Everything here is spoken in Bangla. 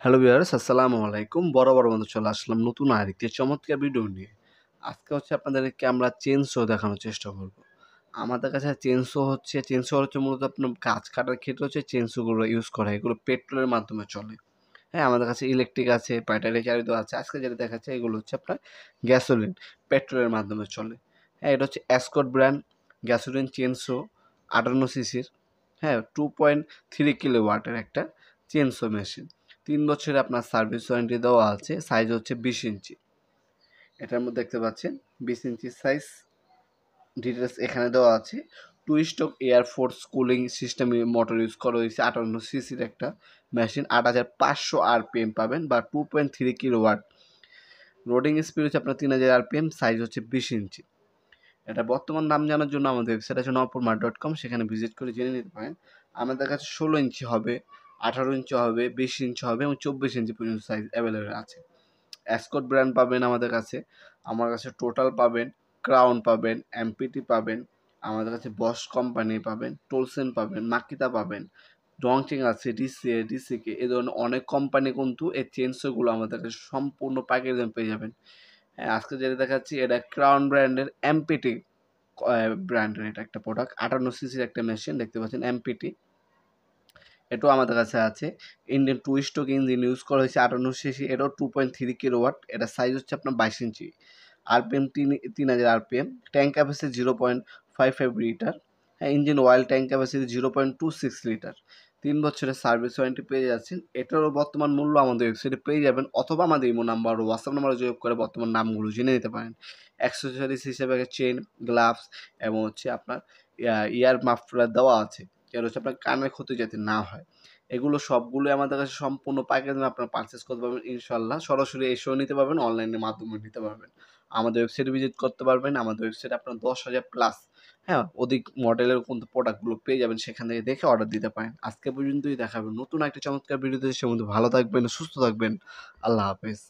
হ্যালো ভিউয়ার্স, আসসালামু আলাইকুম। বরাবর মতো চলে আসলাম নতুন আরেকটি চমৎকার ভিডিও নিয়ে। আজকে আপনাদেরকে আমরা চেইনসো দেখানোর চেষ্টা করব। আমাদের কাছে চেইনসো হচ্ছে মূলত আপনার গাছ কাটার ক্ষেত্রে চেইনসোগুলো ইউজ করা হয়। এগুলো পেট্রোলের মাধ্যমে চলে। হ্যাঁ, আমাদের কাছে ইলেকট্রিক আছে, ব্যাটারি চালিত আছে। আজকে যেটা দেখাচ্ছে এগুলো হচ্ছে আপনার গ্যাসোলিন, পেট্রোলের মাধ্যমে চলে। হ্যাঁ, এটা হচ্ছে অ্যাসকট ব্র্যান্ড গ্যাসোলিন চেইনসো 58 সিসির। হ্যাঁ, 2.3 কিলোওয়াটের একটা চেইনসো মেশিন। 3 বছরের আপনার সার্ভিস ওয়ারেন্টি দেওয়া আছে। সাইজ হচ্ছে 20 ইঞ্চি। এটার মধ্যে দেখতে পাচ্ছেন 20 ইঞ্চি সাইজ। ডিটেলস এখানে দেওয়া আছে। 2 stroke air force cooling system motor use করা হয়েছে। 58 সিসির একটা মেশিন। 8500 আরপিএম পাবেন বা 2.3 কিলোওয়াট। লোডিং স্পিড হচ্ছে আপনার 3000 আরপিএম। সাইজ হচ্ছে 20 ইঞ্চি। এটা বর্তমান দাম জানার জন্য আমাদের ওয়েবসাইট আছে nopurmart.com, সেখানে ভিজিট করে জেনে নিতে পারেন। আমাদের কাছে 16 ইঞ্চি হবে, 18 ইঞ্চি হবে, 20 ইঞ্চি হবে এবং 24 ইঞ্চি পর্যন্ত সাইজ অ্যাভেলেবেল আছে। অ্যাসকট ব্র্যান্ড পাবেন আমাদের কাছে। আমার কাছে টোটাল পাবেন, ক্রাউন পাবেন, এমপিটি পাবেন, আমাদের কাছে বস কোম্পানি পাবেন, টোলসেন পাবেন, মাকিতা পাবেন, ডংচিং আছে, ডিসিকে, এই ধরনের অনেক কোম্পানি কিন্তু এই চেইনসোগুলো আমাদের কাছে সম্পূর্ণ পাইকারি দামে পেয়ে যাবেন। হ্যাঁ, আজকে যেটা দেখাচ্ছি এটা ক্রাউন ব্র্যান্ডের এমপিটি ব্র্যান্ডের এটা একটা প্রোডাক্ট। 58 সিসির একটা মেশিন দেখতে পাচ্ছেন এমপিটি। এটাও আমাদের কাছে আছে। Indian to stroke engine use করা হয়েছে 58 সিসি। এটাও 2.3 কিলোওয়াট। এটা সাইজ হচ্ছে আপনার 22 inch. RPM 3000 RPM. Tank capacity 0.55 litre. হ্যাঁ, engine oil tank capacity 0.26 litre. 3 বছরের সার্ভিস ওয়ারেন্টি পেয়ে যাচ্ছেন। এটারও বর্তমান মূল্য আমাদের ওয়েবসাইটে পেয়ে যাবেন, অথবা আমাদের ইমো নাম্বার ও হোয়াটসঅ্যাপ নাম্বারে যোগাযোগ করে বর্তমান নামগুলো জেনে নিতে পারেন। অ্যাক্সেসরিজ হিসেবে চেইন, গ্লাভস এবং আপনার ইয়ার মাফলার দেওয়া আছে। যেটা আপনার কানের ক্ষতি যাতে না হয়। এগুলো সবগুলোই আমাদের কাছে সম্পূর্ণ পাইকারি দামে আপনারা পারচেজ করতে পারবেন ইনশাআল্লাহ। সরাসরি এসেও নিতে পারবেন, অনলাইনের মাধ্যমেও নিতে পারবেন। আমাদের ওয়েবসাইটে ভিজিট করতে পারবেন। আমাদের ওয়েবসাইটে আপনার 10,000 প্লাস, হ্যাঁ, অধিক মডেলের কিন্তু প্রোডাক্টগুলো পেয়ে যাবেন। সেখান থেকে দেখে অর্ডার দিতে পারেন। আজকে পর্যন্তই, দেখা হবে নতুন একটা চমৎকার ভিডিওতে। সে মধ্যে ভালো থাকবেন, সুস্থ থাকবেন। আল্লাহ হাফেজ।